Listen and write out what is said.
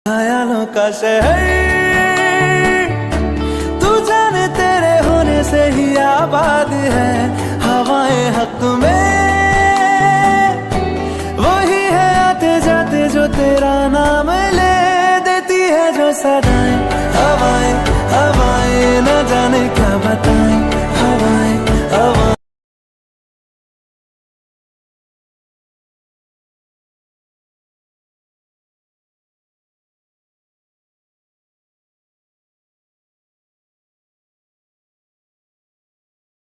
ख्यालों का शहर तू जाने तेरे होने से ही आबाद है। हवाएं हक में वही है आते जाते जो तेरा नाम ले देती है जो सदाएं। हवाएं हवाएं न जाने क्या बताएं।